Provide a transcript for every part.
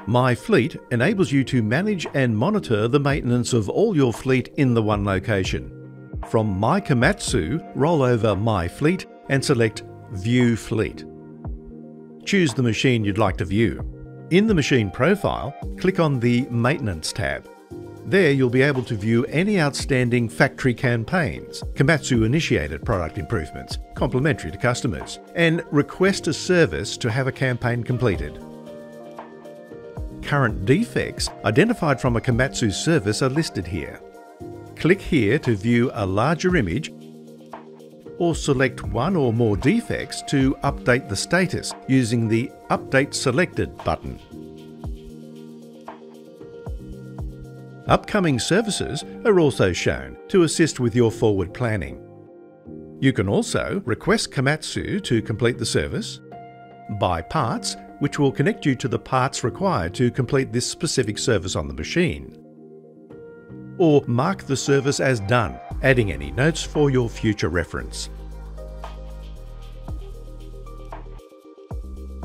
myFleet enables you to manage and monitor the maintenance of all your fleet in the one location. From My Komatsu, roll over myFleet and select View Fleet. Choose the machine you'd like to view. In the machine profile, click on the Maintenance tab. There you'll be able to view any outstanding factory campaigns, Komatsu-initiated product improvements, complimentary to customers, and request a service to have a campaign completed. Current defects identified from a Komatsu service are listed here. Click here to view a larger image, or select one or more defects to update the status using the Update Selected button. Upcoming services are also shown to assist with your forward planning. You can also request Komatsu to complete the service, buy parts, which will connect you to the parts required to complete this specific service on the machine, or mark the service as done, adding any notes for your future reference.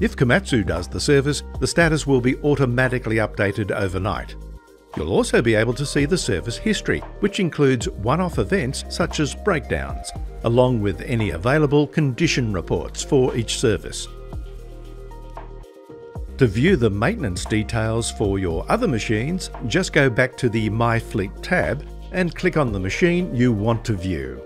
If Komatsu does the service, the status will be automatically updated overnight. You'll also be able to see the service history, which includes one-off events such as breakdowns, along with any available condition reports for each service. To view the maintenance details for your other machines, just go back to the myFleet tab and click on the machine you want to view.